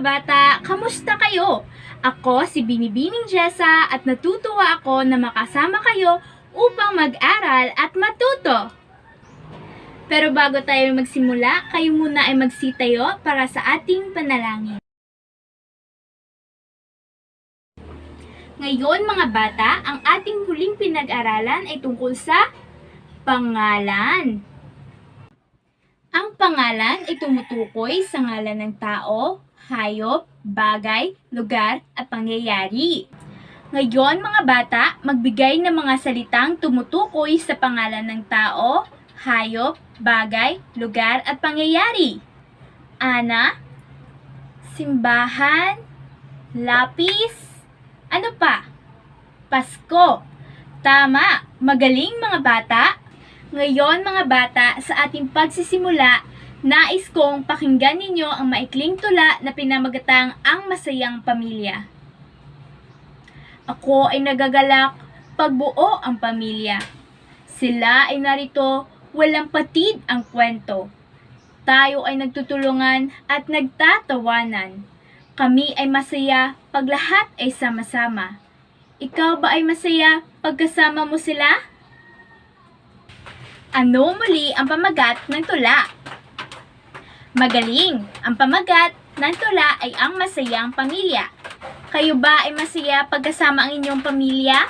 bata, kamusta kayo? Ako si Binibining Jessa at natutuwa ako na makasama kayo upang mag-aral at matuto. Pero bago tayo magsimula, kayo muna ay magsitayo para sa ating panalangin. Ngayon mga bata, ang ating huling pinag-aralan ay tungkol sa pangalan. Ang pangalan ay tumutukoy sa ngalan ng tao, hayop, bagay, lugar, at pangyayari. Ngayon mga bata, magbigay ng mga salitang tumutukoy sa pangalan ng tao, hayop, bagay, lugar, at pangyayari. Ana, simbahan, lapis, ano pa? Pasko. Tama, magaling mga bata. Ngayon mga bata, sa ating pagsisimula, nais kong pakinggan ninyo ang maikling tula na pinamagatang Ang Masayang Pamilya. Ako ay nagagalak pagbuo ang pamilya. Sila ay narito, walang patid ang kwento. Tayo ay nagtutulungan at nagtatawanan. Kami ay masaya pag lahat ay sama-sama. Ikaw ba ay masaya pagkasama mo sila? Ano muli ang pamagat ng tula? Magaling! Ang pamagat ng tula ay ang masayang pamilya. Kayo ba ay masaya pagkasama ang inyong pamilya?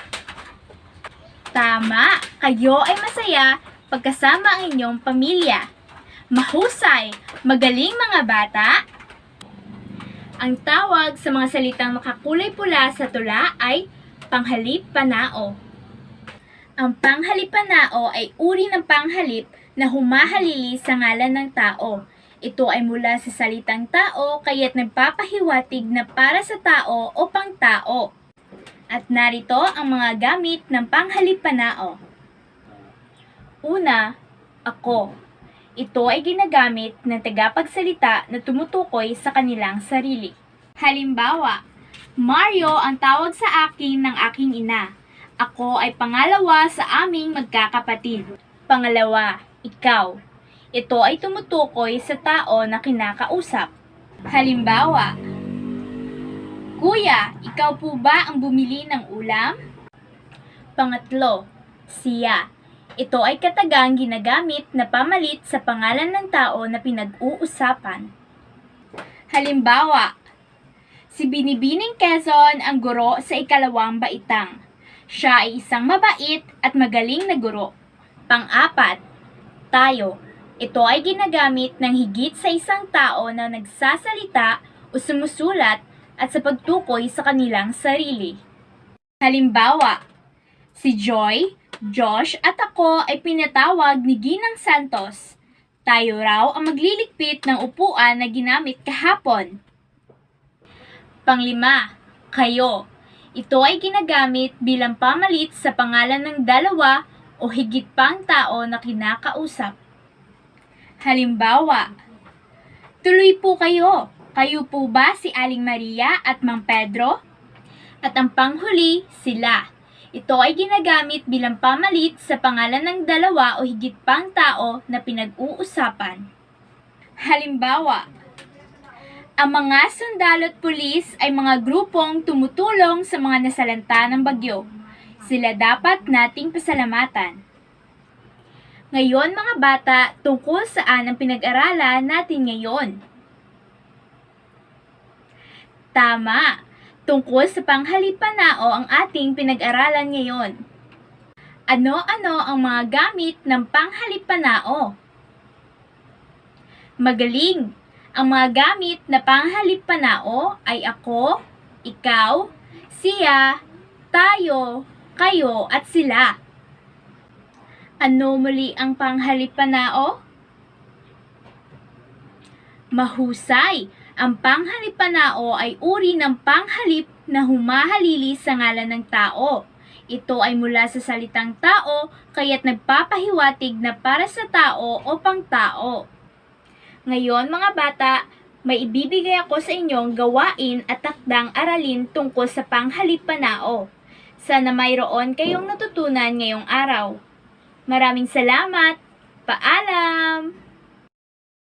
Tama! Kayo ay masaya pagkasama ang inyong pamilya. Mahusay! Magaling mga bata! Ang tawag sa mga salitang makakulay pula sa tula ay panghalip-panao. Ang panghalip-panao ay uri ng panghalip na humahalili sa ngalan ng tao. Ito ay mula sa salitang tao kaya't nagpapahiwatig na para sa tao o pangtao. At narito ang mga gamit ng panghalip-panao. Una, ako. Ito ay ginagamit ng tagapagsalita na tumutukoy sa kanilang sarili. Halimbawa, Mario ang tawag sa akin ng aking ina. Ako ay pangalawa sa aming magkakapatid. Pangalawa, ikaw. Ito ay tumutukoy sa tao na kinakausap. Halimbawa, Kuya, ikaw po ba ang bumili ng ulam? Pangatlo, siya. Ito ay katagang ginagamit na pamalit sa pangalan ng tao na pinag-uusapan. Halimbawa, si Binibining Quezon ang guro sa ikalawang baitang. Siya ay isang mabait at magaling na guro. Pang-apat, tayo. Ito ay ginagamit ng higit sa isang tao na nagsasalita o sumusulat at sa pagtukoy sa kanilang sarili. Halimbawa, si Joy, Josh at ako ay pinatawag ni Ginang Santos. Tayo raw ang magliligpit ng upuan na ginamit kahapon. Panglima, kayo. Ito ay ginagamit bilang pamalit sa pangalan ng dalawa o higit pang tao na kinakausap. Halimbawa, tuloy po kayo. Kayo po ba si Aling Maria at Mang Pedro? At ang panghuli, sila. Ito ay ginagamit bilang pamalit sa pangalan ng dalawa o higit pang tao na pinag-uusapan. Halimbawa, ang mga sundalo at pulis ay mga grupong tumutulong sa mga nasalanta ng bagyo. Sila dapat nating pasalamatan. Ngayon mga bata, tungkol saan ang pinag-aralan natin ngayon? Tama! Tungkol sa panghalip-panao ang ating pinag-aralan ngayon. Ano-ano ang mga gamit ng panghalip-panao? Magaling! Ang mga gamit na panghalip-panao ay ako, ikaw, siya, tayo, kayo, at sila. Ano muli ang panghalip-panao? Mahusay! Ang panghalip-panao ay uri ng panghalip na humahalili sa ngalan ng tao. Ito ay mula sa salitang tao kaya't nagpapahiwatig na para sa tao o pangtao. Ngayon mga bata, may ibibigay ako sa inyong gawain at takdang aralin tungkol sa panghalip-panao. Sana mayroon kayong natutunan ngayong araw. Maraming salamat! Paalam!